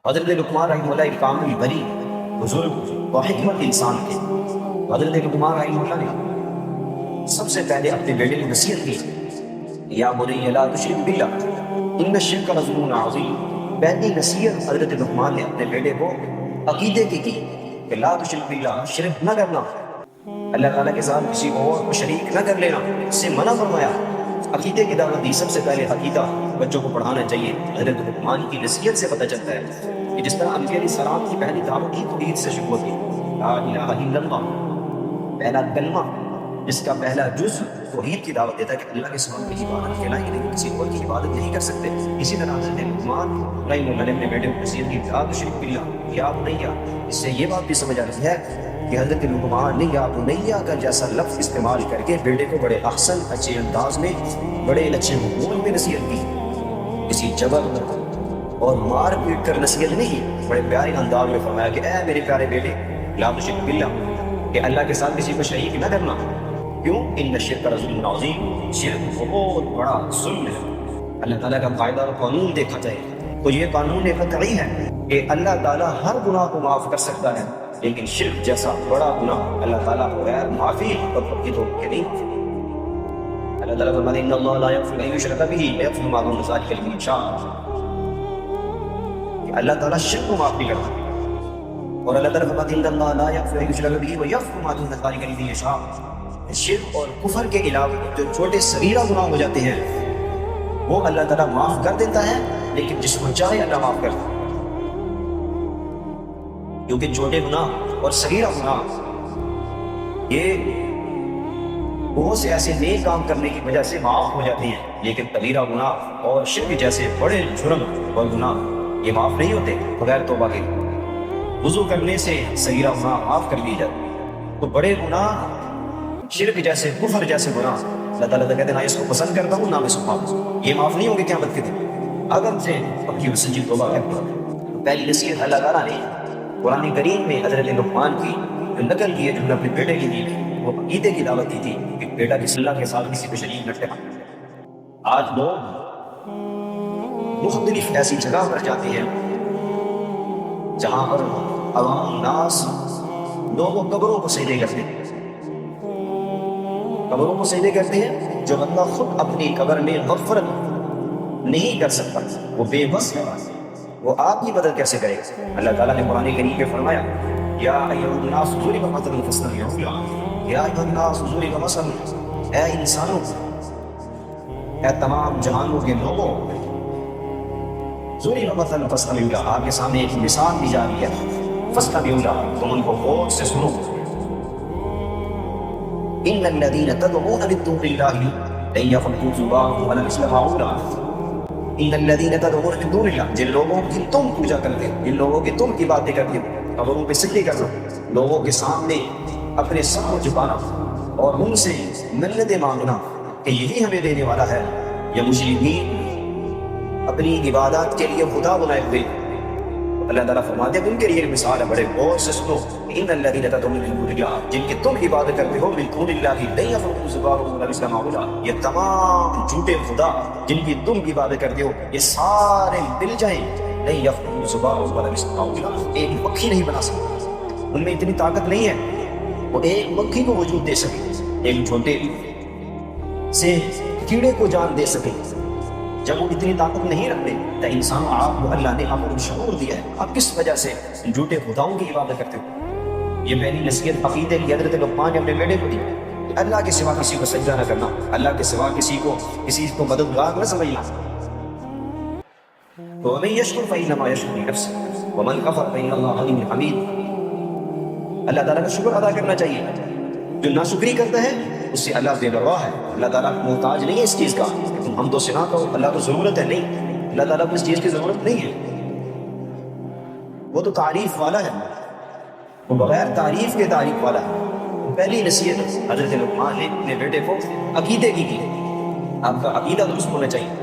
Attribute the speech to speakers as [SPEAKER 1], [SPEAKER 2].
[SPEAKER 1] حضرت لقمان رحمہ اللہ ایک کامل بری بزرگ و حکمت انسان تھے۔ حضرت لقمان رحمہ اللہ نے سب سے پہلے اپنے بیٹے کو نصیحت کی، یا بنی لا تشرک باللہ ان الشرک لظلم عظیم۔ پہلی نصیحت حضرت لقمان نے اپنے بیٹے کو عقیدے کی کہ لا تشرک باللہ، شرک نہ کرنا، اللہ تعالیٰ کے ساتھ کسی اور کو شریک نہ کر لینا، اس سے منع فرمایا۔ عقیدے کی دعوت دی۔ سب سے پہلے عقیدہ بچوں کو پڑھانا چاہیے۔ حضرت لقمان کی نصیحت سے پتہ چلتا ہے کہ جس طرح انبیاء علیہ السلام کی پہلی دعوت ہی توحید سے شروع ہوتی ہے، لا الہ الا اللہ، پہلا کلمہ جس کا پہلا جز توحید کی دعوت دیتا ہے کہ اللہ کے سوا کی عبادت کے علاوہ نہیں، کسی اور کی عبادت نہیں کر سکتے۔ اسی طرح حضرت لقمان رحمہ اللہ نے اپنے بیٹے کو نصیحت کی، لا تشرک باللہ، یا بنیہ۔ اس سے یہ بات بھی سمجھ آ رہی ہے کہ حضرت لقمان نے یا بنیہ کا جیسا لفظ استعمال کر کے بیٹے کو بڑے احسن اچھے انداز میں، بڑے اچھے مضمون میں نصیحت کی، کسی جبر اور مار پیٹ کر نصیحت نہیں، بڑے پیارے انداز میں فرمایا کہ اے میرے پیارے بیٹے، لا تشرک باللہ، کہ اللہ کے ساتھ کسی کو شریک نہ کرنا۔ کیوں؟ ان الشرک لظلم عظیم، شرک بہت بڑا ظلم ہے۔ اللہ تعالیٰ کا قاعدہ اور قانون دیکھا جائے تو یہ قانون قطعی ہے کہ اللہ تعالیٰ ہر گناہ کو معاف کر سکتا ہے، لیکن شرک جیسا بڑا گناہ اللہ تعالیٰ کو غیر معافی اور توحید کے نہیں۔ اللہ تعالیٰ فرماتے ہیں ان اللہ لا یغفر ان یشرک بہ ویغفر ما دون ذلک لمن یشاء، کہ اللہ تعالیٰ شرک کو معاف نہیں کرتا، اور اللہ تعالیٰ فرماتے ہیں ان اللہ لا یغفر ان یشرک بہ ویغفر ما دون ذلک لمن یشاء۔ شرک اور کفر کے علاوہ جو چھوٹے صغیرہ گناہ ہو جاتے ہیں وہ اللہ تعالیٰ معاف کر دیتا ہے، لیکن جس کو چاہے اللہ معاف کرتا ہے، کیونکہ چھوٹے گناہ اور صغیرہ گناہ یہ بہت سے ایسے نیک کام کرنے کی وجہ سے معاف ہو جاتے ہیں، لیکن کبیرہ گناہ اور شرک جیسے بڑے جرم اور گناہ یہ معاف نہیں ہوتے بغیر توبہ کے۔ وضو کرنے سے صغیرہ گناہ معاف کر دیے جاتے ہیں، تو بڑے گناہ شرک جیسے کفر جیسے گناہ اللہ تعالیٰ کہتے ہیں نہ اس کو پسند کرتا ہوں نہ میں اس کو معاف، یہ معاف نہیں ہوں گے قیامت کے دن اگر سے پکی و سچی توبہ کرتا ہوں۔ پہلی نصیحت اللہ تعالیٰ نے قرآن کریم میں حضرت لقمان کی جو نقل کی ہے، جو اپنے بیٹے کی دی، وہ عقیدے کی دعوت دی تھی کہ بیٹا کسی اللہ کے ساتھ کسی کو شریک نہ ٹھہرانا۔ آج لوگ مختلف ایسی جگہ پر جاتے ہیں جہاں پر عوام الناس لوگوں قبروں کو سجدے کرتے ہیں، قبروں کو سجدے کرتے ہیں، جو بندہ خود اپنی قبر میں مغفرت نہیں کر سکتا، وہ بے بس ہے، وہ آپ کی مدد کیسے کرے گا؟ اللہ تعالیٰ نے قرآن کریم میں فرمایا یا ایھا الناس ضرب مثل فاستمعوا له، یا ایھا الناس ضرب مثل، اے انسانوں، اے تمام جہانوں کے لوگوں، ضرب مثل فاستمعوا له، آپ کے سامنے ایک مثال دی جا رہی ہے، فاستمعوا له، تم ان کو غور سے سنو۔ ان الذين تدعون من دون الله لن يخلقوا ذبابا ولو اجتمعوا، ان الذين تدعون من دون الله، جن لوگوں کی تم پوجا کرتے ہو، جن لوگوں کی تم کی باتیں کرتے ہو، قبروں پہ سجدے کرنا، لوگوں کے سامنے اپنے سر کو جھکانا اور ان سے منتیں مانگنا کہ یہی ہمیں دینے والا ہے، یا مشرکین اپنی عبادات کے لیے خدا بنائے ہوئے، اللہ تعالیٰ فرماتے ہیں ان کے لیے مثال ہے، بڑے غور سے سنو۔ ان الذین تدعون من دون اللہ، جن کی تم عبادت کرتے ہو، من دون اللہ لن یخلقوا ذبابا ولو اجتمعوا له، یہ تمام جھوٹے خدا جن کی تم عبادت کرتے ہو یہ سارے مل جائیں، لن یخلقوا ذبابا ولو اجتمعوا له، ایک مکھی نہیں بنا سکتے، ان میں اتنی طاقت نہیں ہے وہ ایک مکھی کو وجود دے سکے، ایک چھوٹے سے کیڑے کو جان دے سکے۔ جب وہ اتنی طاقت نہیں رکھتے تو انسانوں آپ کو اللہ نے امر شعور دیا ہے، آپ کس وجہ سے جھوٹے خداؤں کی عبادت کرتے ہو؟ یہ پہلی نصیحت عقیدے کی حضرت لقمان نے اپنے بیٹے کو دی کہ اللہ کے سوا کسی کو سجدہ نہ کرنا، اللہ کے سوا کسی کو مددگار نہ سمجھنا۔ ومن یشکر فإنما یشکر لنفسہ ومن کفر فإن اللہ غنی حمید، اللہ تعالیٰ کا شکر ادا کرنا چاہیے، جو ناشکری کرتا ہے اس سے اللہ بے پرواہ ہے، اللہ تعالیٰ محتاج نہیں ہے اس چیز کا، ہم تو سنا کہو اللہ کو ضرورت ہے، نہیں، اللہ تعالیٰ کو اس چیز کی ضرورت نہیں ہے، وہ تو تعریف والا ہے، وہ بغیر تعریف کے تعریف والا ہے۔ پہلی نصیحت حضرت لقمان نے اپنے بیٹے کو عقیدے کی آپ کا عقیدہ درست ہونا چاہیے،